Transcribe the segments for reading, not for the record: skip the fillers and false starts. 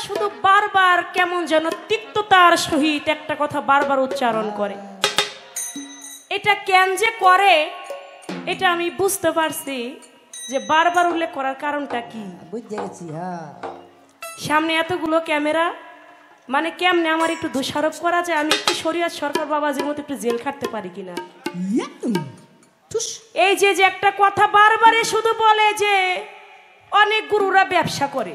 শুধু বারবার কেমন যেন তিক্ততার সহিত একটা কথা বারবার উচ্চারণ করে। এটা কেন যে করে এটা আমি বুঝতে পারছি যে বারবার উল্লেখ করার কারণটা কি বুঝতে গেছি। হ্যাঁ, সামনে এতগুলো ক্যামেরা, মানে কেমনে আমার একটু দোষারোপ করা যায় আমি একটু শরিয়ত সরকার বাবাজির মতো একটু জেল খাটতে পারি কিনা। এই যে যে একটা কথা বারবারে শুধু বলে যে অনেক গুরুরা ব্যবসা করে।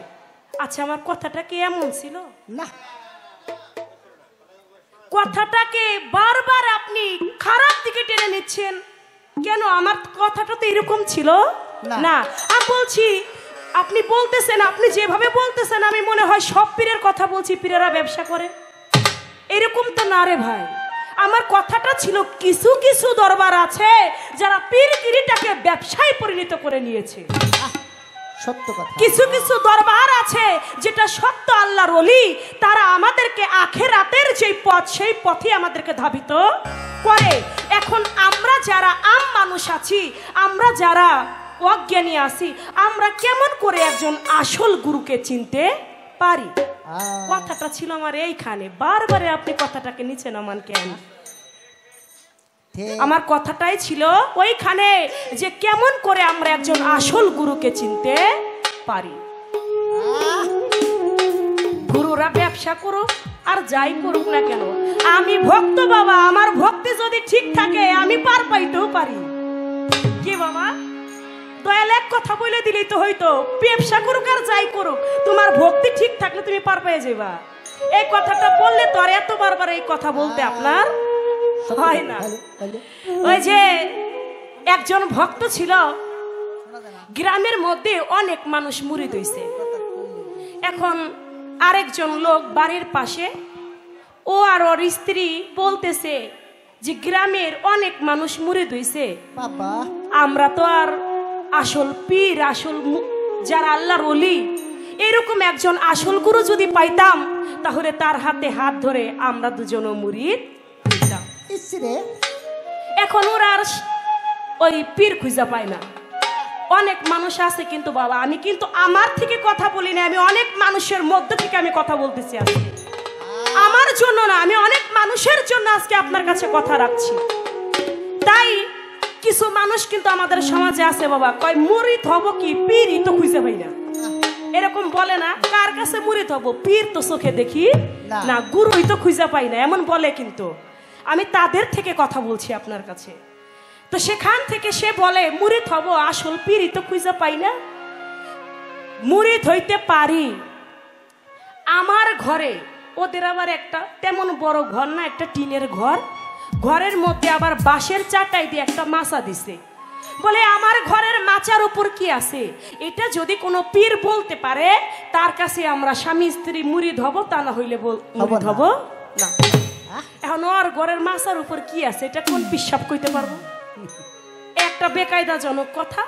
আচ্ছা, আমার কথাটা কি এমন ছিল? না, কথাটাকে বারবার আপনি খারাপ দিকে টেনে নিচ্ছেন কেন? আমার কথাটা তো এরকম ছিল না। আমি বলছি আপনি বলতেছেন, আপনি যেভাবে বলতেছেন আমি মনে হয় সব পীরের কথা বলছি, পীরেরা ব্যবসা করে, এরকম তো না রে ভাই। আমার কথাটা ছিল কিছু কিছু দরবার আছে যারা পীরগিরিটাকে ব্যবসায় পরিণত করে নিয়েছে। সত্য কথা। কিছু কিছু দরবার আছে যেটা সত্য আল্লাহর ওলি, তারা আমাদেরকে আখিরাতের যে পথ সেই পথে আমাদেরকে ধাবিত করে। এখন আমরা যারা আম মানুষ আছি, আমরা যারা অজ্ঞানী আছি, আমরা কেমন করে একজন আসল গুরুকে চিনতে পারি? কথাটা ছিল আমার এইখানে। বারবারে আপনি কথাটাকে নিচে নামান কেন? আমার কথাটাই ছিল ওইখানে যে কেমন করে আমরা একজন আসল গুরুকে চিনতে পারি। গুরুরা ব্যবসা করুক আর যাই করুক না কেন, আমি ভক্ত বাবা, আমার ভক্তি যদি ঠিক থাকে আমি পার পাইতেও পারি। কি বাবা, দয়াল এক কথা বলে দিলেই তো হইতো, ব্যবসা করুক আর যাই করুক, তোমার ভক্তি ঠিক থাকলে তুমি পার পেয়ে যাবা। এই কথাটা বললে তো আর এত বারবার এই কথা বলতে আপনার হয় না। ওই যে একজন ভক্ত ছিল, গ্রামের মধ্যে অনেক মানুষ মুরিদ হইছে। এখন আরেকজন লোক বাড়ির পাশে, ও আর ওর স্ত্রী বলতেছে যে গ্রামের অনেক মানুষ মুরিদ হইছে, আমরা তো আর আসল পীর, আসল যারা আল্লাহর ওলি, এরকম একজন আসল গুরু যদি পাইতাম তাহলে তার হাতে হাত ধরে আমরা দুজনও মুরিদ হইতাম। এখন ওরা আর ওই পীর খুঁজে পায় না। অনেক মানুষ আছে কিন্তু বাবা, আমি কিন্তু আমার থেকে কথা বলি না, আমি অনেক মানুষের মধ্য থেকে আমি কথা বলতেছি আজকে। আমার জন্য না, আমি অনেক মানুষের জন্য আজকে আপনার কাছে কথা রাখছি। তাই কিছু মানুষ কিন্তু আমাদের সমাজে আছে বাবা, কয় মুরিদ হব কি, পীরই তো খুঁজে পাই না, এরকম বলে না। কার কাছে মুরিদ হব? পীর তো চোখে দেখি না, গুরুই তো খুঁজে পাই না, এমন বলে। কিন্তু আমি তাদের থেকে কথা বলছি আপনার কাছে। তো সেখান থেকে সে বলে মুরিদ হব, আসল পীরই তো খুঁজে পাই না। মুরিদ হইতে পারি আমার ঘরে, ওদের আবার একটা তেমন বড় ঘর না, একটা টিনের ঘর, ঘরের মধ্যে আবার বাঁশের চাটাই দিয়ে একটা মাচা দিছে। বলে আমার ঘরের মাচার উপর কি আছে, এটা যদি কোনো পীর বলতে পারে তার কাছে আমরা স্বামী স্ত্রী মুরিদ হব, তা না হইলে মুরিদ হব না। এখন ওর ঘরের মাচার উপর কি আছে এটা কোন পিসাব কইতে পারবো? একটা বেকায়দাজনক কথা।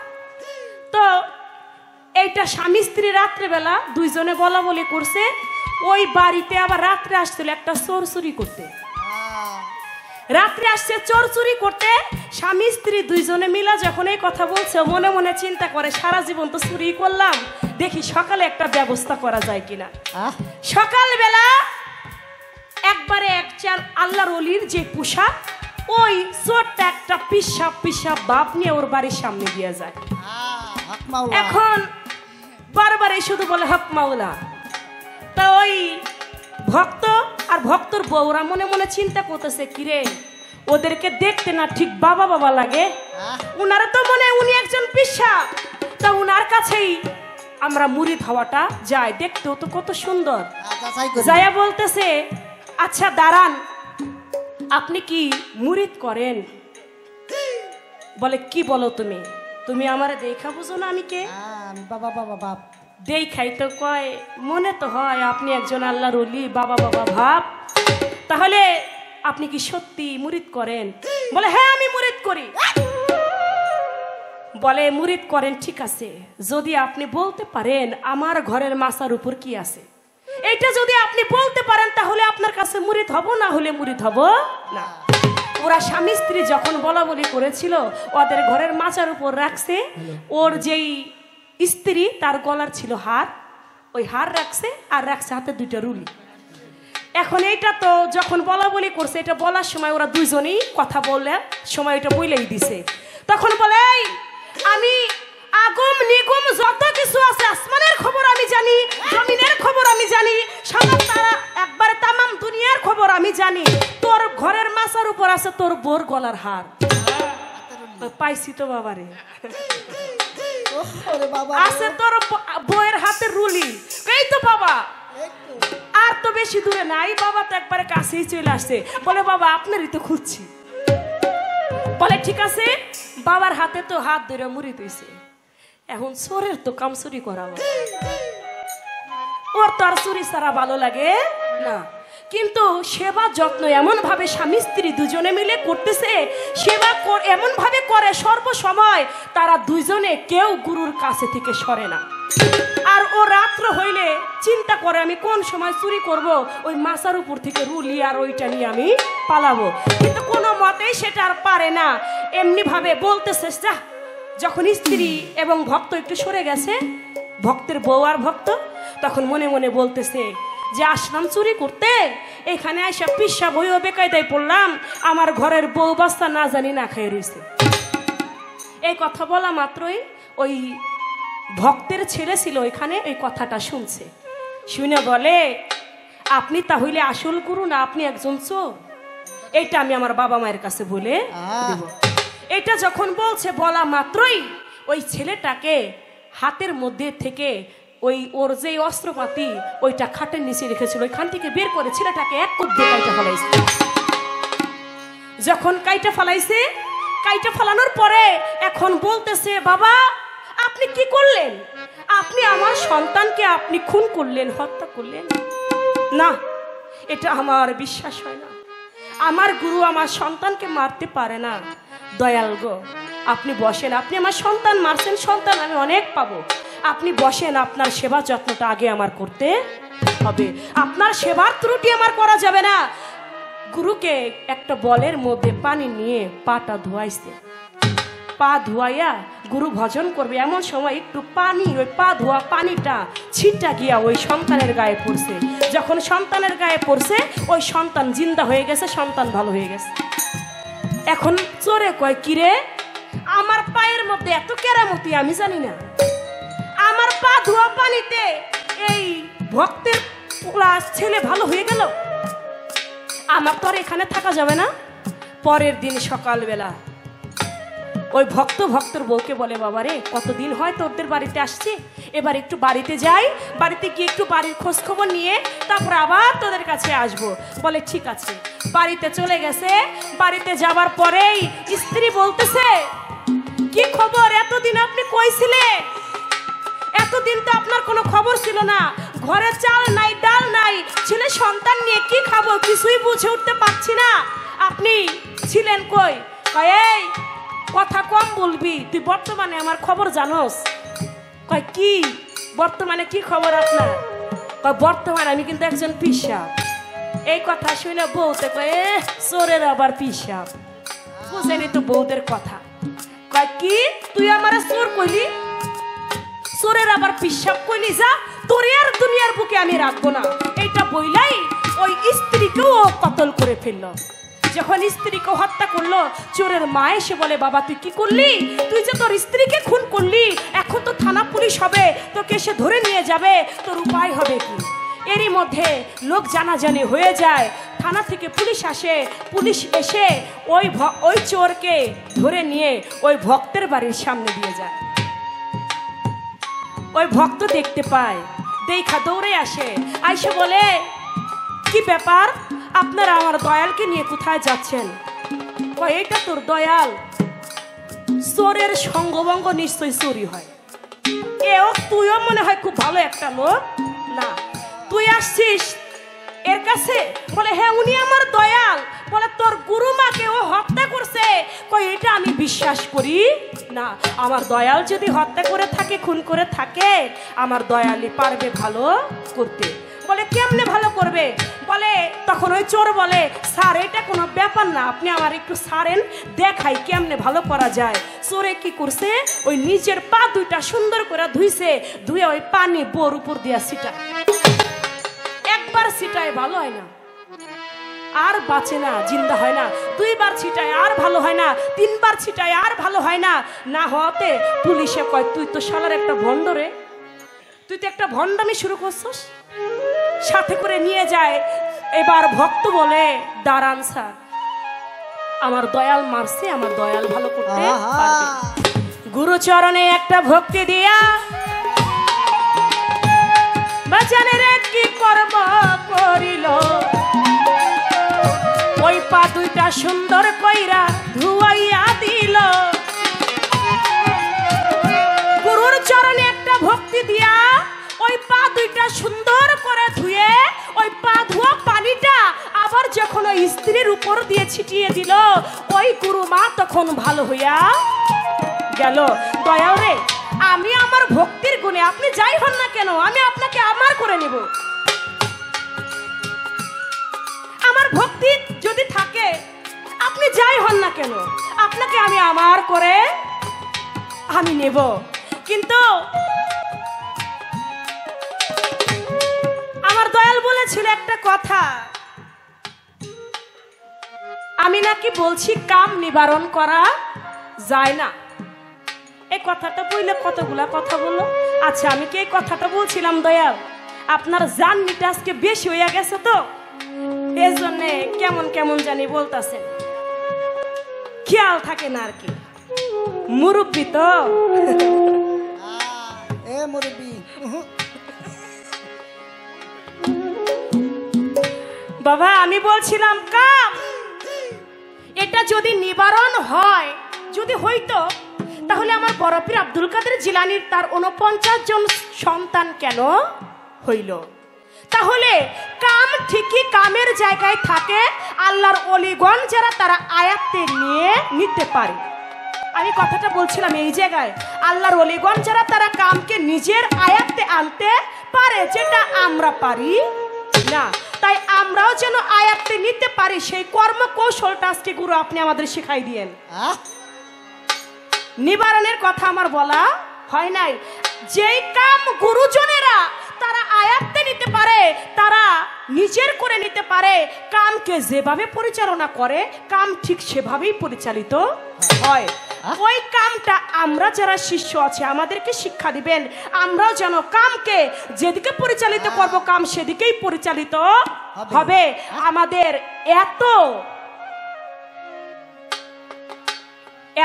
তো এইটা স্বামী স্ত্রী রাত্রেবেলা দুইজনে বলা বলি করছে। ওই বাড়িতে আবার রাত্রে আসছিল একটা চোর চুরি করতে। রাত্রে আসছে চোর চুরি করতে, স্বামী স্ত্রী দুইজনে মিলা যখন এই কথা বলছে, মনে মনে চিন্তা করে সারা জীবন তো চুরি করলাম, দেখি সকালে একটা ব্যবস্থা করা যায় কিনা। সকালবেলা একবারে একচার আল্লাহর ওলির যে পোশাক, ওই চোরটা একটা পিসাব পিসাব বাপ নিয়ে ওর বাড়ির সামনে দিয়ে যায়। এখন বারবারই শুধু বলে হক মাওলা। তা ওই ভক্ত আর ভক্তর বউরা মনে মনে চিন্তা করতেছে, কিরে ওদেরকে দেখতে না ঠিক বাবা বাবা লাগে, উনারা তো মনে উনি একজন পিসাব, তা উনার কাছেই আমরা মুরিদ হওয়াটা যাই, দেখতেও তো কত সুন্দর। যায়া বলতেছে, আচ্ছা দাঁড়ান, আপনি কি মুরিদ করেন? বলে কি বলো তুমি, তুমি আমারে দেখা বুঝো না আমি কে? বাবা বাবা বাপ দেখাই তো কয়, মনে তো হয় আপনি একজন আল্লাহর ওলি, বাবা বাবা ভাব। তাহলে আপনি কি সত্যি মুরিদ করেন? বলে হ্যাঁ আমি মুরিদ করি। বলে মুরিদ করেন, ঠিক আছে, যদি আপনি বলতে পারেন আমার ঘরের মাচার উপর কি আছে, এটা যদি আপনি বলতে পারেন তাহলে আপনার কাছে মুরিদ হব, না হলে মুরিদ হব না। ওরা স্বামী স্ত্রী যখন বলা বলি করেছিল, ওদের ঘরের মাচার উপর রাখছে, ওর যেই স্ত্রী তার গলার ছিল হার, ওই হার রাখছে আর রাখছে হাতে দুইটা রুলি। এখন এইটা তো যখন বলা বলি করছে, এটা বলার সময় ওরা দুইজনেই কথা বললে সময় এটা বইলেই দিছে। তখন বলে এই আমি আগম নিগম যত কিছু আছে, আসমানের খবর আমি জানি, জমিনের খবর আমি জানি, সারা তারা একবারে তামাম দুনিয়ার খবর আমি জানি। তোর ঘরের মাথার উপর আছে তোর বোর গলার হার। পাইছি তো বাবারে, আছে তোর বউয়ের হাতে রুলি। এই তো বাবা, আর তো বেশি দূরে নাই। বাবা তো একবারে কাছেই চলে আসছে। বলে বাবা আপনারই তো খুঁজছি। বলে ঠিক আছে। বাবার হাতে তো হাত ধরে মুড়ি দিয়েছে। এখন চোরের তো কাম চুরি করা, ওর তো আর চুরি ছাড়া ভালো লাগে না। কিন্তু সেবা যত্ন এমন ভাবে স্বামী স্ত্রী দুজনে মিলে করতেছে, সেবা এমন ভাবে করে সর্বসময় তারা দুইজনে কেউ গুরুর কাছে থেকে সরে না। আর ও রাত্র হইলে চিন্তা করে আমি কোন সময় চুরি করব, ওই মাথার উপর থেকে রুলি আর ওইটা নিয়ে আমি পালাবো। কিন্তু কোনো মতেই সেটা আর পারে না। এমনি ভাবে বলতেছে, যা। যখন স্ত্রী এবং ভক্ত একটু সরে গেছে, ভক্তের বউ আর ভক্ত, তখন মনে মনে বলতেছে যে আসলাম চুরি করতে, এখানে আইসা পিসা বইও বেকায়দায় পড়লাম, আমার ঘরের বউ বাচ্চা না জানি না খেয়ে রয়েছে। এই কথা বলা মাত্রই ওই ভক্তের ছেলে ছিল ওইখানে, ওই কথাটা শুনছে। শুনে বলে আপনি তাহলে আসল গুরু না আপনি একজন চোর? এইটা আমি আমার বাবা মায়ের কাছে বলে দেব। এটা যখন বলছে, বলা মাত্রই ওই ছেলেটাকে হাতের মধ্যে থেকে ওই ওর যে অস্ত্রপাতি ওইটা খাটের নিচে রেখেছিল, ওইখান থেকে বের করে ছেলেটাকে এক কোপ দিয়ে কাইটা ফেলাইছে। যখন কাইটা ফেলাইছে, কাইটা ফেলানোর পরে এখন বলতেছে, বাবা আপনি কি করলেন? আপনি আমার সন্তানকে আপনি খুন করলেন, হত্যা করলেন। না, এটা আমার বিশ্বাস হয় না। আমার গুরু আমার সন্তানকে মারতে পারে না। দয়াল গো, আপনি বসেন। আপনি আমার সন্তান মারছেন, সন্তান আমি অনেক পাবো। আপনি বসেন, আপনার সেবা যত্নটা আগে আমার করতে হবে। আপনার সেবার ত্রুটি আমার করা যাবে না। গুরুকে একটা বলের মধ্যে পানি নিয়ে পাটা ধোয়াইছে। পা ধোয়াইয়া গুরু ভজন করবে, এমন সময় একটু পানি, ওই পা ধোয়া পানিটা ছিটা গিয়া ওই সন্তানের গায়ে পড়ছে। যখন সন্তানের গায়ে পড়ছে, ওই সন্তান জিন্দা হয়ে গেছে, সন্তান ভালো হয়ে গেছে। এখন চোরে কয়, কিরে আমার পায়ের মধ্যে এত কেরামতি আমি জানি না? আমার পা ধোয়া পানিতে এই ভক্তের ছেলে ভালো হয়ে গেল, আমার তো আর এখানে থাকা যাবে না। পরের দিন সকালবেলা ওই ভক্তর বউকে বলে, বাবা রে কতদিন হয় তোদের বাড়িতে আসছি, এবার একটু বাড়িতে যাই, বাড়িতে গিয়ে একটু বাড়ির খোঁজ খবর নিয়ে তারপর আবার তোদের কাছে আসবো। বলে ঠিক আছে। বাড়িতে চলে গেছে। বাড়িতে যাবার পরেই স্ত্রী বলতেছে, কি খবর, এতদিন আপনি কই ছিলেন? এতদিন তো আপনার কোনো খবর ছিল না, ঘরে চাল নাই ডাল নাই, ছেলে সন্তান নিয়ে কি খাবো কিছুই বুঝে উঠতে পারছি না, আপনি ছিলেন কই? এই কথা কম বলবি, তুই বর্তমানে আমার খবর জানোস? কয় কি বর্তমানে কি খবর আপনার? কয় বর্তমানে আমি কিন্তু একজন পিসাব। এই কথা শুনে বউতে কয়, চোরের আবার পিসাব, বুঝেনি তো বউদের কথা। কয় কি তুই আমার চোর কইলি? চোরের আবার পিসাব কইলি? যা, তোর আর দুনিয়ার বুকে আমি রাখবো না। এইটা বইলাই ওই স্ত্রীকেও কতল করে ফেললো। যখন স্ত্রীকে হত্যা করলো, চোরের মা এসে বলে, বাবা তুই কি করলি? তুই যে তোর স্ত্রীকে খুন করলি, এখন তো থানা পুলিশ হবে, তোকে এসে ধরে নিয়ে যাবে, তোর উপায় হবে কি? এরই মধ্যে লোক জানাজানি হয়ে যায়। থানা থেকে পুলিশ আসে। পুলিশ এসে ওই চোরকে ধরে নিয়ে ওই ভক্তের বাড়ির সামনে দিয়ে যায়। ওই ভক্ত দেখতে পায়, দেখা দৌড়ে আসে। আইসে বলে, কি ব্যাপার, আপনারা আমার দয়ালকে নিয়ে কোথায় যাচ্ছেন? এটা তোর দয়াল? চোরের সঙ্গভঙ্গ নিশ্চয়ই চুরি হয়। এও তুইও মনে হয় খুব ভালো একটা লোক না, তুই আসছিস এর কাছে? বলে হ্যাঁ উনি আমার দয়াল। বলে তোর গুরুমাকে ও হত্যা করছে। এটা আমি বিশ্বাস করি না। আমার দয়াল যদি হত্যা করে থাকে, খুন করে থাকে, আমার দয়ালই পারবে ভালো করতে। বলে কেমনে ভালো করবে? বলে তখন ওই চোর বলে, স্যার এটা কোনো ব্যাপার না, আপনি আমার একটু ছাড়েন, দেখাই কেমনে ভালো করা যায়। চোরে কি করছে, ওই নিজের পা দুইটা সুন্দর করে ধুইছে, ধুয়ে ওই পানি বোর উপর দিয়া ছিটা। একবার ছিটায় ভালো হয় না, আর বাঁচে না, জিন্দা হয় না। দুইবার ছিটায় আর ভালো হয় না, তিনবার ছিটায় আর ভালো হয় না। না হওয়াতে পুলিশে কয়, তুই তো শালার একটা ভণ্ড রে, তুই তো একটা ভণ্ডামি শুরু করছিস। সাথে করে নিয়ে যায়। এবার ভক্ত বলে, দাঁড়ান স্যার, আমার দয়াল মারছে, আমার দয়াল ভালো করতে পারবে। গুরুচরণে একটা ভক্তি দিয়া, বাজানের কি কর্ম করিল, ওই পা দুইটা সুন্দর কইরা ধুয়াইয়া দিল। গুরুর চরণে একটা ভক্তি দিয়া ওই পা দুইটা সুন্দর করে ধুয়ে ওই পা ধোয়া পানিটা আবার যখন ওই স্ত্রীর উপর দিয়ে ছিটিয়ে দিল, ওই গুরু মা তখন ভালো হইয়া গেল। দয়াল রে, আমি আমার ভক্তির গুণে, আপনি যাই হন না কেন, আমি আপনাকে আমার করে নেব। আমার ভক্তি যদি থাকে, আপনি যাই হন না কেন, আপনাকে আমি আমার করে আমি নেব। কিন্তু আমার দয়াল বলেছিল একটা কথা, আমি নাকি বলছি কাম নিবারণ করা যায় না। এই কথাটা বললে কতগুলা কথা বললো। আচ্ছা, আমি কি এই কথাটা বলছিলাম দয়াল, আপনার জার্নিটা আজকে বেশি হইয়া গেছে তো, এই জন্য কেমন কেমন জানি বলতেছেন, খেয়াল থাকে না আর কি, মুরব্বী তো। এ মুরব্বি, বাবা আমি বলছিলাম কাম, এটা যদি নিবারণ হয়, যদি হইতো, তাহলে আমার বড় পীর আব্দুল কাদের জিলানীর তার 49 জন সন্তান কেন হইল? তাহলে কাম ঠিকই কামের জায়গায় থাকে, আল্লাহর ওলিগণ যারা তারা আয়াতে নিয়ে নিতে পারে। আমি কথাটা বলছিলাম এই জায়গায়, আল্লাহর ওলিগণ যারা তারা কামকে নিজের আয়াতে আনতে পারে, যেটা আমরা পারি না। তাই আমরাও যেন আয়াতে নিতে পারি, সেই কর্ম কৌশলটা আজকে গুরু আপনি আমাদের শিখাই দিয়েন। নিবারণের কথা আমার বলা হয় নাই। যেই কাম গুরুজনেরা তারা আয়াত্তে নিতে পারে, তারা নিজের করে নিতে পারে, কামকে যেভাবে পরিচালনা করে কাম ঠিক সেভাবেই পরিচালিত হয়। ওই কামটা আমরা যারা শিষ্য আছে আমাদেরকে শিক্ষা দিবেন, আমরাও যেন কামকে যেদিকে পরিচালিত করব কাম সেদিকেই পরিচালিত হবে। আমাদের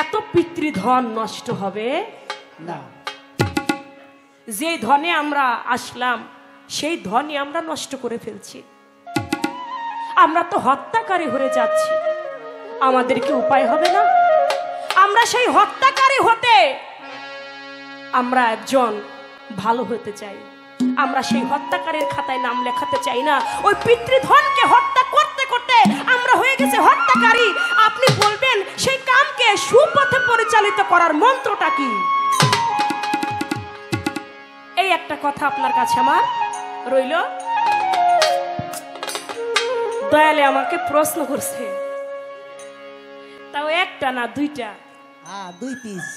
এত পিতৃধন নষ্ট হবে না। যে ধনে আমরা আসলাম সেই ধনে আমরা নষ্ট করে ফেলছি। আমরা তো হত্যাকারী হয়ে যাচ্ছি, আমাদের কি উপায় হবে না? আমরা সেই হত্যাকারী হতে আমরা একজন ভালো হতে চাই, আমরা সেই হত্যাকারীর খাতায় নাম লেখাতে চাই না। ওই পিতৃধনকে হত্যা করতে করতে আমরা হয়ে গেছে হত্যাকারী। আপনি বলবেন সেই কামকে সুপথে পরিচালিত করার মন্ত্রটা কি? এই একটা কথা আপনার কাছে আমার রইল। দয়ালে আমাকে প্রশ্ন করছে, তাও একটা না দুইটা, দুই পিস।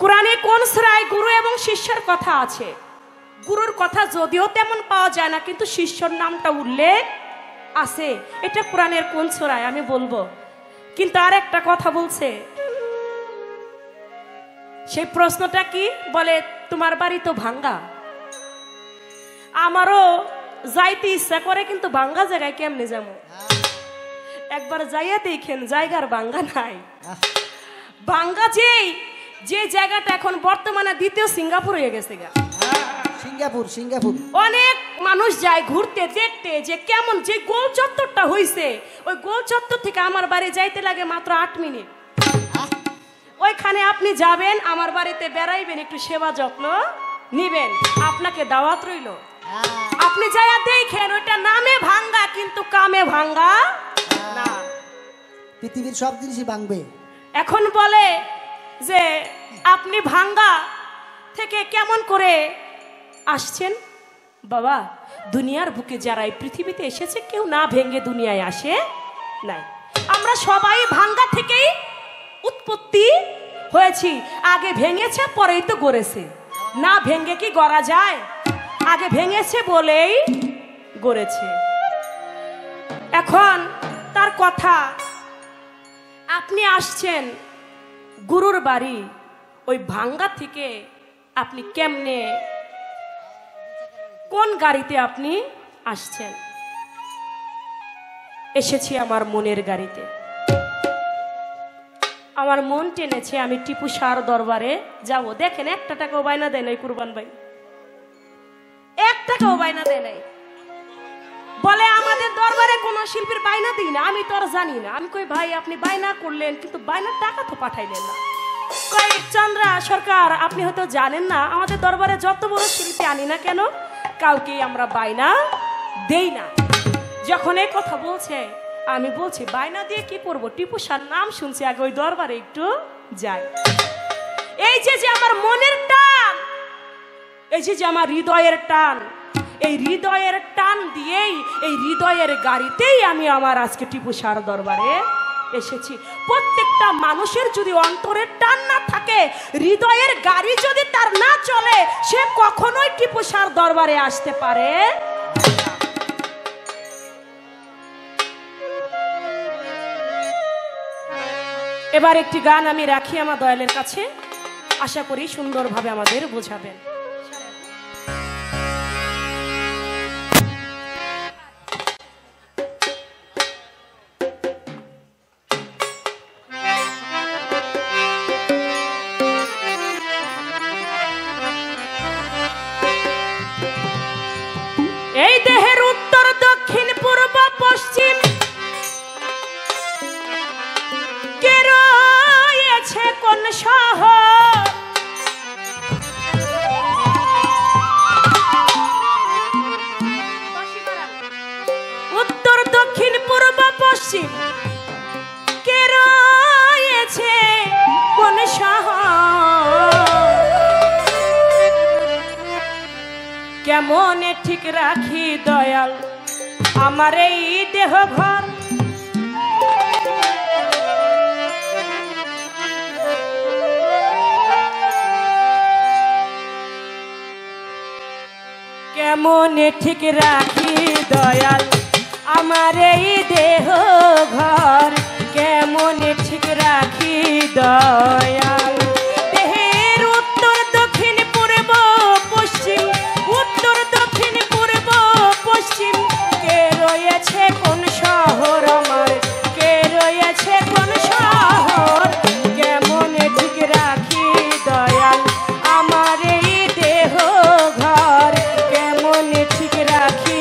কোরআনে কোন সূরায় গুরু এবং শিষ্যের কথা আছে? গুরুর কথা যদিও তেমন পাওয়া যায় না, কিন্তু শিষ্যর নামটা উল্লেখ আছে। এটা কোরআনের কোন সূরায় আমি বলবো, কিন্তু আর একটা কথা বলছে। সেই প্রশ্নটা কি? বলে তোমার বাড়ি তো ভাঙ্গা। আমারও যাইতে ইচ্ছা করে, কিন্তু ভাঙ্গা জায়গায় কেমনে যাবো? একবার যাইয়া দেখেন, জায়গার ভাঙ্গা নাই। ভাঙ্গা যে জায়গাটা এখন বর্তমানে দ্বিতীয় সিঙ্গাপুর হয়ে গেছে গা। সিঙ্গাপুর সিঙ্গাপুর অনেক মানুষ যায় ঘুরতে দেখতে যে কেমন, যে গোল চত্বরটা হইছে, ওই গোল চত্বর থেকে আমার বাড়ি যাইতে লাগে মাত্র 8 মিনিট। ওইখানে আপনি যাবেন, আমার বাড়িতে বেড়াইবেন, একটু সেবা যত্ন নিবেন, আপনাকে দাওয়াত রইল। আপনি যাইয়া দেখেন, ওইটা নামে ভাঙ্গা কিন্তু কামে ভাঙ্গা না। পৃথিবীর সব জিনিসই ভাঙবে। এখন বলে যে আপনি ভাঙ্গা থেকে কেমন করে আসছেন? বাবা, দুনিয়ার বুকে যারা এই পৃথিবীতে এসেছে কেউ না ভেঙে দুনিয়ায় আসে নাই। আমরা সবাই ভাঙ্গা থেকেই উৎপত্তি হয়েছি। আগে ভেঙেছে পরেই তো গড়েছে, না ভেঙে কি গড়া যায়? আগে ভেঙেছে বলেই গড়েছে। এখন তার কথা, আপনি আসছেন গুরুর বাড়ি, ওই ভাঙ্গা থেকে আপনি কেমনে, কোন গাড়িতে আপনি আসছেন? এসেছি আমার মনের গাড়িতে। আমার মন টেনেছে আমি টিপু শাহর দরবারে যাব। দেখেন, একটা টাকাও বায়না দেয় নাই কুরবান ভাই, এক টাকাও বায়না দেয় নাই। বলে আমাদের দরবারে কোন শিল্পীর বায়না দিই না। আমি তো আর জানি না। আমি কই ভাই আপনি বায়না করলেন কিন্তু বায়নার টাকা তো পাঠাইলেন না। কই চন্দ্রা সরকার, আপনি হয়তো জানেন না আমাদের দরবারে যত বড় শিল্পী আনি না কেন কাউকে আমরা বায়না দেই না। যখন এই কথা বলছে আমি বলছি বায়না দিয়ে কি করবো, টিপু শাহর নাম শুনছি, আগে ওই দরবারে একটু যাই। এই যে আমার মনের টান, এই যে আমার হৃদয়ের টান, এই হৃদয়ের টান দিয়েই, এই হৃদয়ের গাড়িতেই আমি আমার আজকে টিপু শাহর দরবারে এসেছি। প্রত্যেকটা মানুষের যদি অন্তরের টান না থাকে, হৃদয়ের গাড়ি যদি তার না চলে, সে কখনোই টিপু শাহর দরবারে আসতে পারে। এবার একটি গান আমি রাখি আমার দয়ালের কাছে, আশা করি সুন্দরভাবে আমাদের বোঝাবেন। এই দেহের উত্তর দক্ষিণ পূর্ব পশ্চিম কে রয়েছে কোন শহর? উত্তর দক্ষিণ পূর্ব পশ্চিম কে রয়েছে কোন শহর? কেমনে ঠিক রাখি দয়াল আমার এই দেহ ঘর? কেমনে ঠিক রাখি দয়াল আমার এই দেহ ঘর? কেমনে ঠিক রাখি দয়াল? দেহের উত্তর দক্ষিণ পূর্ব পশ্চিম, উত্তর দক্ষিণ পূর্ব পশ্চিম কে রয়েছে কোন শহর আমার? কে রয়েছে কোন শহর? কেমনে ঠিক রাখি দয়াল আমার এই দেহ ঘর? কেমনে ঠিক রাখি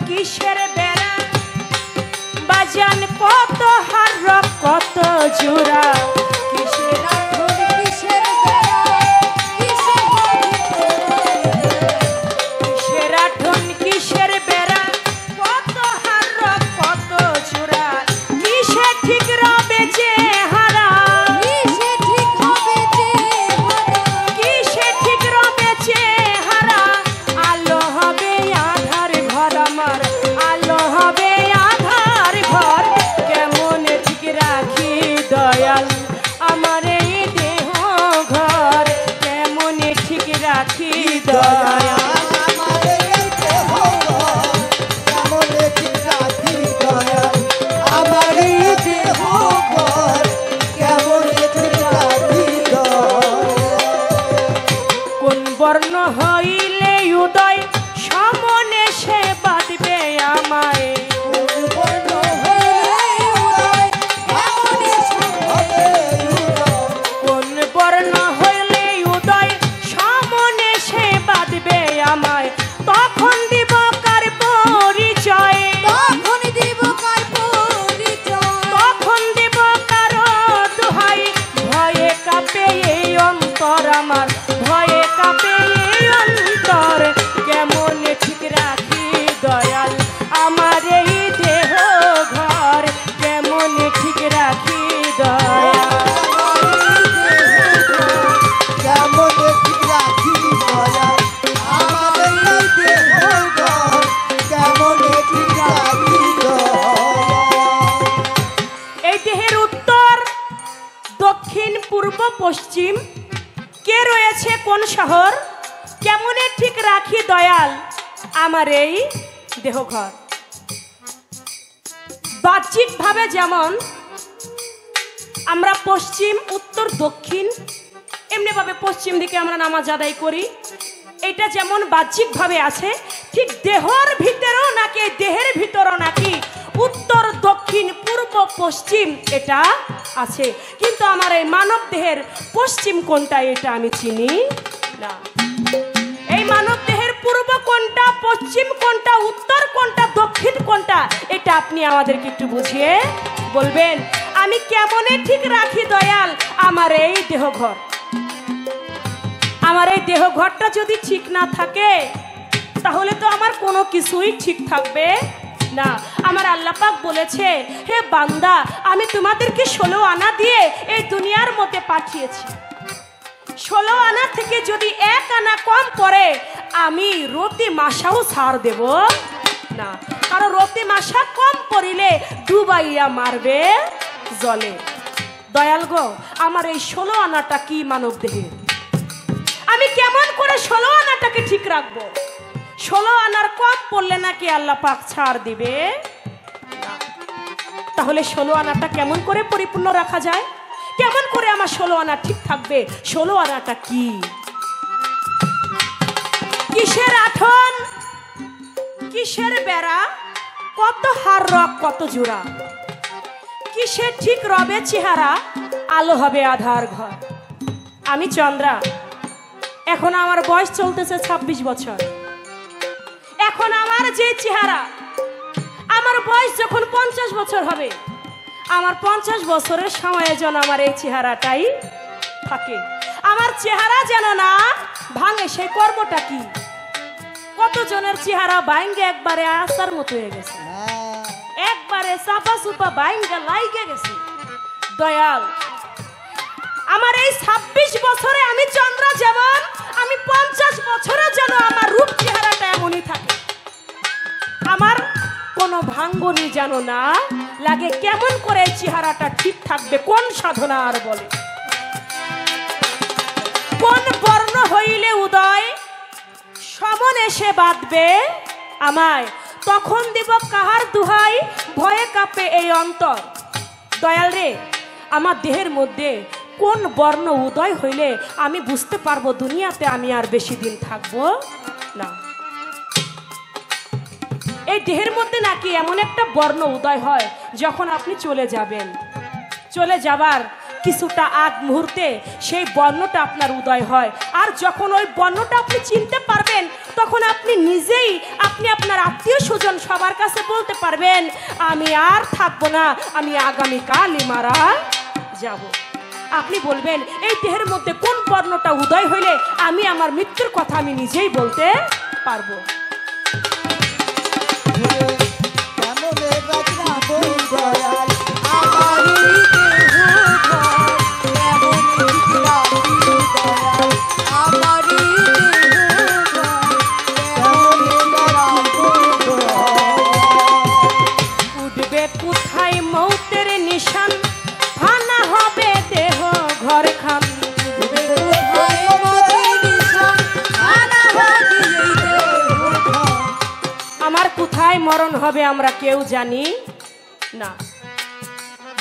কিসের বেড়া বাজান কত হার কত জোড়া? কিসের আঠন কিসের বেড়া, কিসের আঠন কিসের বেড়া, কত হার কত জোড়া? কিসে ঠিক রবে যে হারা, কিসে ঠিক হবে যে হারা, কিসে ঠিক রবে যে হারা? আলো হবে আধার ঘর আমার, আলো হবে আধার ঘর। কেমন ঠিক রাখি দয়াল দক্ষিণ পূর্ব পশ্চিম, কে রয়েছে কোন শহর, কেমনে ঠিক রাখি দয়াল আমার এই দেহঘর। বাহ্যিকভাবে যেমন আমরা পশ্চিম উত্তর দক্ষিণ এমনিভাবে পশ্চিম দিকে আমরা নামাজ আদায় করি, এটা যেমন বাহ্যিকভাবে আছে, ঠিক দেহের ভিতরেও নাকি দেহের ভিতরেও নাকি উত্তর দক্ষিণ পূর্ব পশ্চিম এটা আছে। কিন্তু আমার এই মানব দেহের পশ্চিম কোনটা এটা আমি চিনি না। এই মানব দেহের পূর্ব কোনটা, পশ্চিম কোনটা, উত্তর কোনটা, দক্ষিণ কোনটা, এটা আপনি আমাদেরকে একটু বুঝিয়ে বলবেন। আমি কেমনে ঠিক রাখি দয়াল আমার এই দেহঘর। আমার এই দেহঘরটা যদি ঠিক না থাকে তাহলে তো আমার কোনো কিছুই ঠিক থাকবে না। আমার আল্লাহ পাক বলেছে, হে বান্দা আমি তোমাদেরকে 16 আনা দিয়ে এই দুনিয়ার মধ্যে পাঠিয়েছি। 16 আনা থেকে যদি 1 আনা কম পড়ে আমি রতি মাসাও ছাড় দেব না, কারণ রতি মাসা কম পড়িলে ডুবাইয়া মারবে জলে। দয়াল গো, আমার এই 16 আনাটা কি মানব দেহের, আমি কেমন করে 16 আনাটাকে ঠিক রাখবো? 16 আনার কম পড়লে নাকি আল্লাহ পাক ছাড় দিবে না। তাহলে 16 আনাটা কেমন করে পরিপূর্ণ রাখা যায়? কেমন করে আমার 16 আনা ঠিক থাকবে? 16 আনাটা কি? কিসের আঠন, কিসের বেড়া, কত হার রক কত জোড়া, কিসের ঠিক রবে চেহারা, আলো হবে আধার ঘর। আমি চন্দ্রা, এখন আমার বয়স চলতেছে 26 বছর। এখন আমার যে চেহারা, আমার বয়স যখন 50 বছর হবে, আমার 50 বছরের সময়ে যেন আমার এই চেহারাটাই থাকে। আমার চেহারা যেন না ভাঙে, সেই কর্মটা কি? কতজনের চেহারা ভাঙ্গে একবারে আসার মতো হয়ে গেছে, একবারে চাপা চুপা ভাঙ্গা লাইগে গেছে। দয়াল, আমার এই 26 বছরে আমি চন্দ্রা যেমন, আমি 50 বছরে যেন আমার রূপ চেহারাটা এমনই থাকে। আমার কোনো ভাঙ্গনি যেন না লাগে। কেমন করে চেহারাটা ঠিক থাকবে? কোন সাধনা আর বলে? কোন বর্ণ হইলে উদয় সমন এসে বাঁধবে আমায়, তখন দিব কাহার দুহাই, ভয়ে কাঁপে এই অন্তর। দয়াল রে, আমার দেহের মধ্যে কোন বর্ণ উদয় হইলে আমি বুঝতে পারবো দুনিয়াতে আমি আর বেশি দিন থাকবো না। এই দেহের মধ্যে নাকি এমন একটা বর্ণ উদয় হয় যখন আপনি চলে যাবেন, চলে যাবার কিছুটা আগ মুহূর্তে সেই বর্ণটা আপনার উদয় হয়। আর যখন ওই বর্ণটা আপনি চিনতে পারবেন তখন আপনি নিজেই, আপনি আপনার আত্মীয় স্বজন সবার কাছে বলতে পারবেন, আমি আর থাকবো না, আমি আগামীকালই মারা যাব। আপনি বলবেন এই দেহের মধ্যে কোন বর্ণটা উদয় হইলে আমি আমার মৃত্যুর কথা আমি নিজেই বলতে পারবো। উঠবে কোথায় মৌতের নিশান, ফানা হবে দেহ ঘর খান। আমার কোথায় মরণ হবে আমরা কেউ জানি না,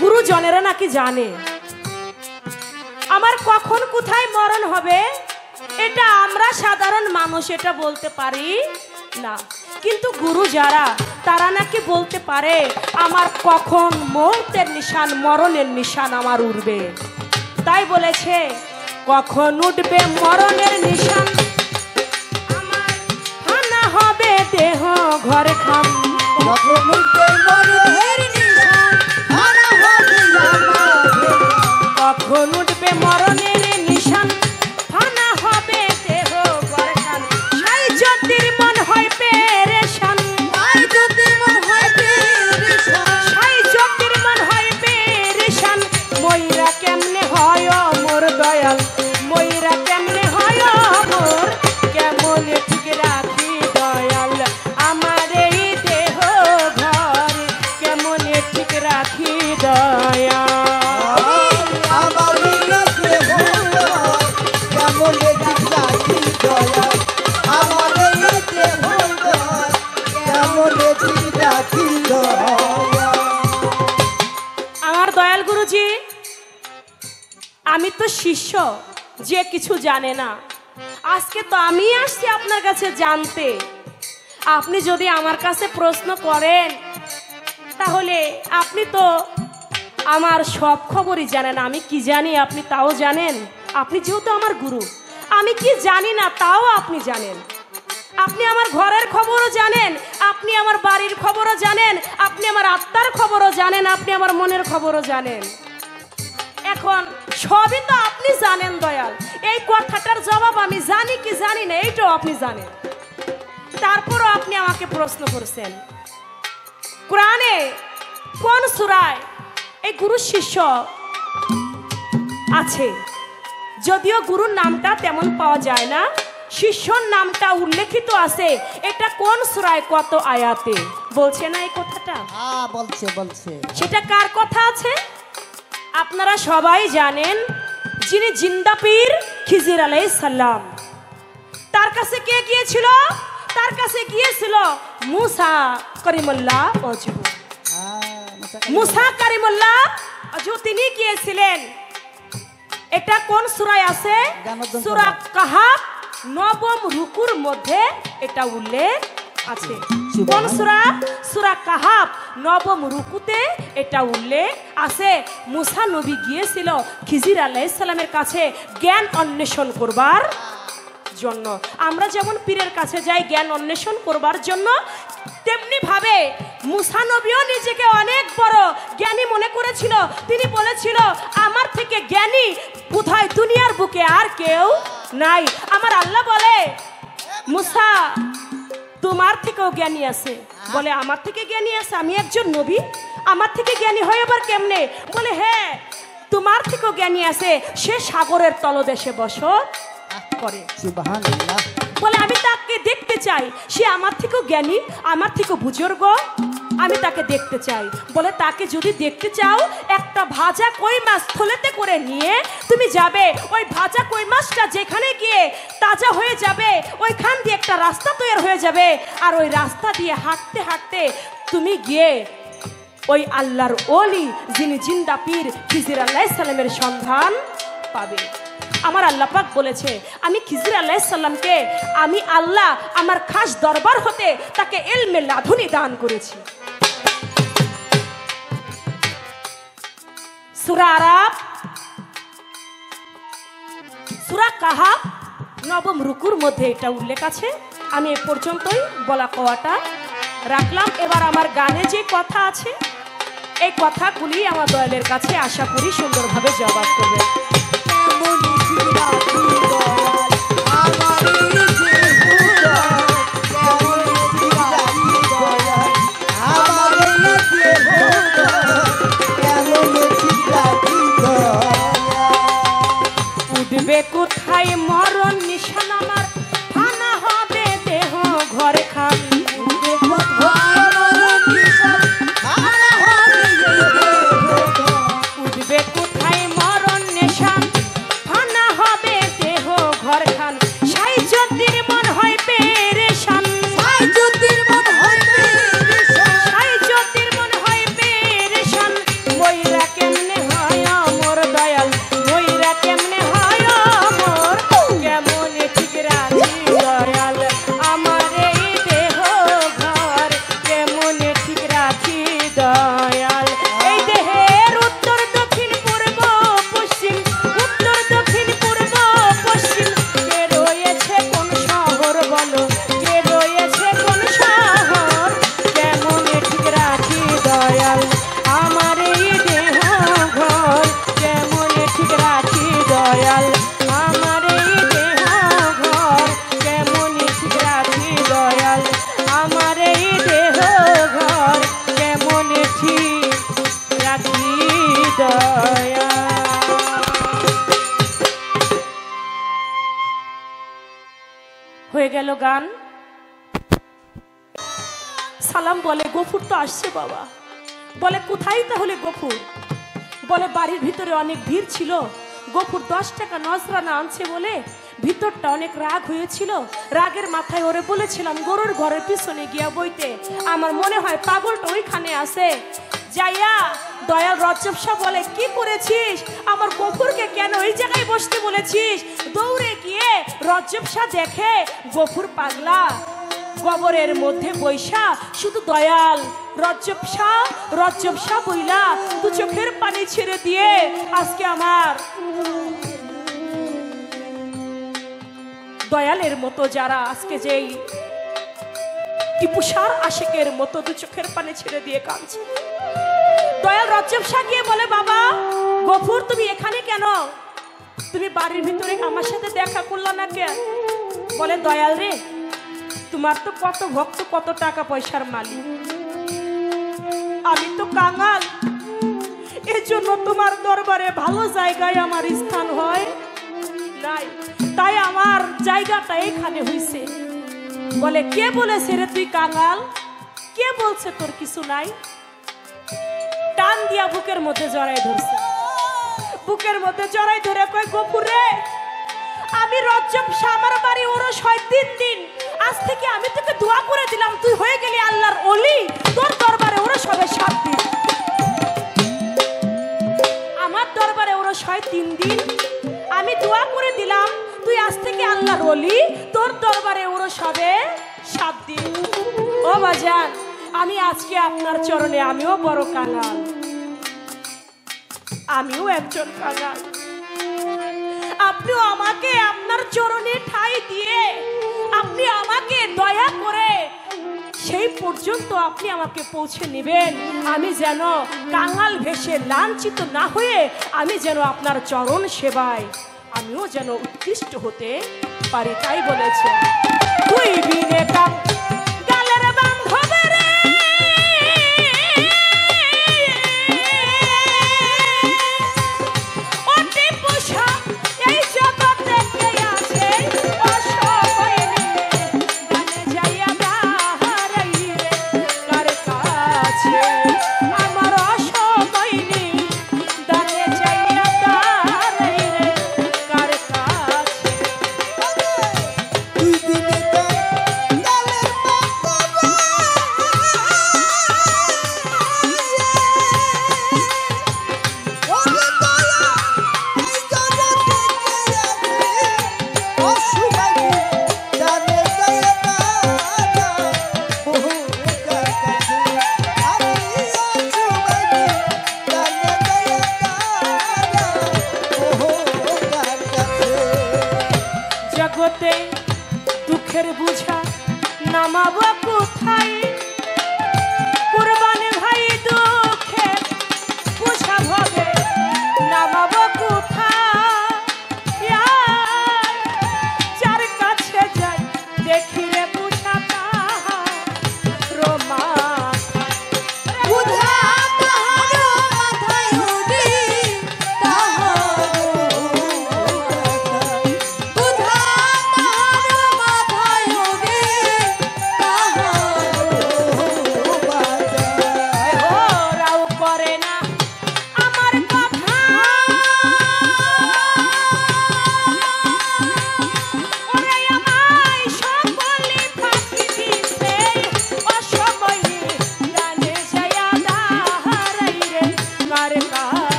গুরুজনেরা নাকি জানে। আমার কখন কোথায় মরণ হবে এটা আমরা সাধারণ মানুষ এটা বলতে পারি না, কিন্তু গুরু যারা তারা নাকি বলতে পারে আমার কখন মৌতের নিশান, মরণের নিশান আমার উঠবে। তাই বলেছে কখন উঠবে মরণের নিশান, আমার ফানা হবে দেহ ঘর খান। কখন উঠবে মরণের নিশান, ফানা হবে কখন উঠবে মরণের নিশান, ফানা হবে দেহ ঘর খান। সাই জ্যোতির্মন হয় পেরেশান, সাই জ্যোতির্মন হয় পেরেশান, সাই জ্যোতির্মন হয় পেরেশান। ময়রা কেমনে হয় মোর দয়াল, ময়রা কেমনে হয় মোর, কেমনে ঠিক রাখি দয়াল আমার এই দেহ ঘর, গুরুজি, আমি তো শিষ্য, যে কিছু জানে না। আজকে তো আমি আসছি আপনার কাছে জানতে। আপনি যদি আমার কাছে প্রশ্ন করেন, তাহলে আপনি তো আমার সব খবরই জানেন। আমি কি জানি আপনি তাও জানেন। আপনি যেহেতু আমার গুরু, আমি কি জানি না তাও আপনি জানেন। আপনি আমার ঘরের খবরও জানেন, আপনি আমার বাড়ির খবরও জানেন, আপনি আমার আত্মার খবরও জানেন, আপনি আমার মনের খবরও জানেন। এখন সবই তো আপনি জানেন দয়াল। এই কথাটার জবাব আমি জানি কি জানি না এইটাও আপনি জানেন। তারপরও আপনি আমাকে প্রশ্ন করছেন, কোরআনে কোন সূরায় এই গুরু শিষ্য আছে? যদিও গুরুর নামটা তেমন পাওয়া যায় না, শিষ্যর নামটা উল্লেখিত আছে। এটা কোন সূরায় কত আয়াতে বলছে না এই কথাটা? হ্যাঁ, বলছে বলছে। সেটা কার কথা আছে? আপনারা সবাই জানেন, যিনি জিন্দা পীর খিজির আলাইহিস সালাম, তার কাছে কে গিয়েছিল? তার কাছে গিয়েছিল মুসা করিমুল্লাহ ওয়াজহু। মুসা কারিমুল্লাহ ওয়াজহু তিনি গিয়েছিলেন। এটা কোন সূরায় আছে? সূরা কাহাফ নবম রুকুর মধ্যে এটা উল্লেখ আছে। কোন সূরা? সূরা কাহাফ নবম রুকুতে এটা উল্লেখ আছে। মুসা নবী গিয়েছিল খিজির আলাইহিস সালামের কাছে জ্ঞান অন্বেষণ করবার জন্য। আমরা যেমন পীরের কাছে যাই জ্ঞান অন্বেষণ করবার জন্য, তেমনি ভাবে মুসা নবীও নিজেকে অনেক বড় জ্ঞানী মনে করেছিল। তিনি বলেছিল, আমার থেকে জ্ঞানী বোধহয় দুনিয়ার বুকে আর কেউ নাই। আমার আল্লাহ বলে, মুসা তোমার থেকেও জ্ঞানী আছে। বলে, আমার থেকে জ্ঞানী আছে? আমি একজন নবী, আমার থেকে জ্ঞানী হয় আবার কেমনে? বলে, হ্যাঁ তোমার থেকেও জ্ঞানী আছে, সে সাগরের তলদেশে বসত করে। সুবহানাল্লাহ। বলে, আমি তাকে দেখতে চাই, সে আমার থেকেও জ্ঞানী, আমার থেকেও বুজুর্গ, আমি তাকে দেখতে চাই। বলে, তাকে যদি দেখতে চাও, একটা ভাজা কই মাছ থলেতে করে নিয়ে তুমি যাবে। ওই ভাজা কই মাছটা যেখানে গিয়ে তাজা হয়ে যাবে, ওইখান দিয়ে একটা রাস্তা তৈরি হয়ে যাবে। আর ওই রাস্তা দিয়ে হাঁটতে হাঁটতে তুমি গিয়ে ওই আল্লাহর ওলি, যিনি জিন্দা পীর খিজির আলাইহিস সালামের সন্ধান পাবে। আমার আল্লাহ পাক বলেছে, আমি খিজির আলাইহিস সালামকে, আমি আল্লাহ আমার খাস দরবার হতে তাকে ইলমে লাদুনি দান করেছি। সূরা আরাফ, সূরা কাহাফ নবম রুকুর মধ্যে এটা উল্লেখ আছে। আমি এ পর্যন্তই বলা কওয়াটা রাখলাম। এবার আমার গানে যে কথা আছে, এই কথাগুলি আমার দয়ালের কাছে আশা করি সুন্দরভাবে জবাব করবে। উঠবে কোথায় মরণ নিশান আমার, ফানা হবে দেহ ঘর খান। উঠবে কোথায় মরণ নিশান, ফানা হবে দেহ ঘর খান। সাই জ্যোতির মন হয় পেরেশান, সাই জ্যোতির মন হয় পেরেশান। ময়রা কেমনে হয় আমার দয়াল, ময়রা কেমনে হয় আমার, কেমন ঠিক রাখি দয়াল আমার এই দেহ ঘর, কেমন ঠিক রাখি দয়াল। এই দেহের উত্তর দক্ষিণ পূর্ব পশ্চিম, উত্তর দক্ষিণ পূর্ব পশ্চিম, কে রয়েছে কোন শহর বলো, কে রয়েছে কোন শহর, কেমন ঠিক রাখি দয়াল আমার এই দেহ ঘর, কেমন ঠিক রাখি দয়াল আমার এই দেহ ঘর, কেমন ঠিক রাখি দয়াল আমার এই দেহ ঘর, কেমন ঠিক রাখি দয়াল। হয়ে গেল গান। সালাম বলে, গফুর তো আসছে বাবা। বলে, কোথায় তাহলে গফুর? বলে, বাড়ির ভিতরে অনেক ভিড় ছিল, গফুর 10 টাকা নজরানা আনছে বলে ভিতরটা অনেক রাগ হয়েছিল। রাগের মাথায় ওরে বলেছিলাম গরুর ঘরের পিছনে গিয়া বইতে। আমার মনে হয় পাগলটা ওইখানে আছে, যাইয়া দয়াল রজ্জব শাহ বলে, কি করেছিস? আমার গফুরকে কেন ওই জায়গায় বসতে বলেছিস? দৌড়ে গিয়ে রজ্জব শাহ দেখে গফুর পাগলা গোবরের মধ্যে বৈশা শুধু দয়াল রজ্জব শাহ বইলা দু চোখের পানি ছেড়ে দিয়ে আজকে আমার দয়ালের মতো যারা আজকে যেই টিপুসার আশেকের মতো দু চোখের পানি ছেড়ে দিয়ে কাঁদছে। দয়াল রজ্জব শাহ গিয়ে বলে, বাবা গফুর তুমি এখানে কেন? তুমি বাড়ির ভিতরে আমার সাথে দেখা করলা না কে? বলে, দয়াল রে, তোমার তো কত ভক্ত, কত টাকা পয়সার মালিক, আমি তো কাঙাল, এর জন্য তোমার দরবারে ভালো জায়গায় আমার স্থান হয় নাই, তাই আমার জায়গাটা এখানে হইছে। বলে, কে বলেছে রে তুই কাঙাল? কে বলছে তোর কিছু নাই? টান দিয়া বুকের মধ্যে জড়াই ধরছে, বুকের মধ্যে জড়াই ধরে কয়, গফুরে, আমি রজ্জব শাহ, আমার বাড়ি ওরস হয় 3 দিন, আজ থেকে আমি তোকে দোয়া করে দিলাম, তুই হয়ে গেলি আল্লাহর ওলি, তোর দরবারে ওরস হবে 7 দিন। আমার দরবারে ওরস হয় 3 দিন, আমি দোয়া করে দিলাম, তুই আজ থেকে আল্লাহর ওলি, তোর দরবারে ওরস হবে 7 দিন। ও বাজান, আমি আজকে আপনার চরণে, আমিও বড় কাঙাল, আমিও একজন কাঙাল, আপনিও আমাকে আপনার চরণে ঠাঁই দিয়ে আপনি আমাকে দয়া করে সেই পর্যন্ত আপনি আমাকে পৌঁছে নেবেন, আমি যেন কাঙাল ভেসে লাঞ্ছিত না হয়ে আমি যেন আপনার চরণ সেবায় আমিও যেন উৎকৃষ্ট হতে পারি, তাই বলেছে। তুই বিনে গালের বান্ধব রে, দুঃখের বুঝা নামাবো কোথায়? কুরবান ভাই দুঃখে বুঝা ভবে নামাবো কোথায়? যার কাছে যাই দেখি রে বুঝা রোমা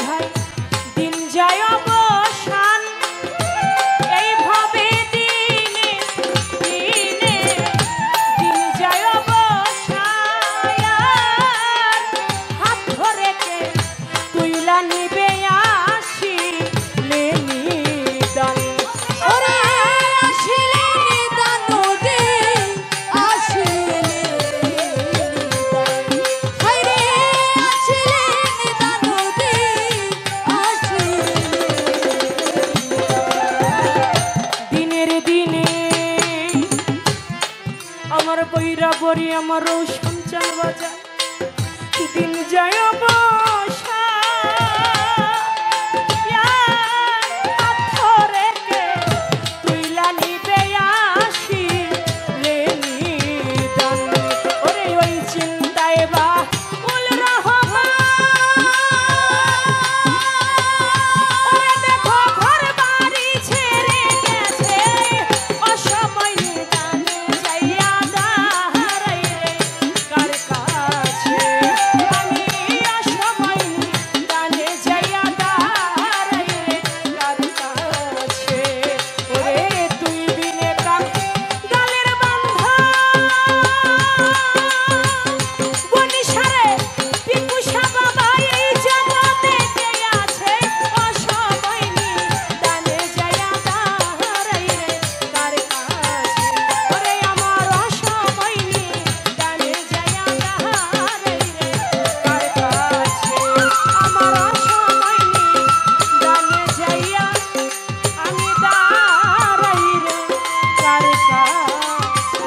ভাই দিন যায় অবসান, এইভাবে দিনে দিনে দিন যায় অবসান, হাত ধরে কে তুইলা নিবে আসিলে নিদান। ওরে আসিলে নিদান রে, আসিলে নিদান, হায়রে আসিলে নিদান রে, আমার বৈরা বরি আমার রৌশন চাল বাজার দিন যায় বসা পাথরেকে তুইলা নিবে আসি রে নিদান ওরে ওই চিন্তায় বা উল রহমান ওরে দেখো ঘর বাড়ি ছেড়ে গেছে অসময় নিদানে যাইয়া দাঁড়াই রে কার কাছে আমি অসময় নিদানে যাইয়া দাঁড়াই রে কার কাছে ওরে তুই বিনে কাক গালের বান্ধা বনিশারে পিকুষা বাবা এই জগতে কে আছে অসময় নিদানে যাইয়া দাঁড়াই রে কার কাছে ওরে আমার অসময় নিদানে যাইয়া দাঁড়াই রে কার কাছে আমার অসময় নিদানে যাইয়া আমি দাঁড়াই রে কার কাছে।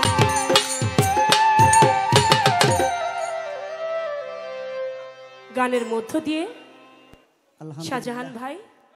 গানের মধ্য দিয়ে আলহামদুলিল্লাহ। শাহজাহান ভাই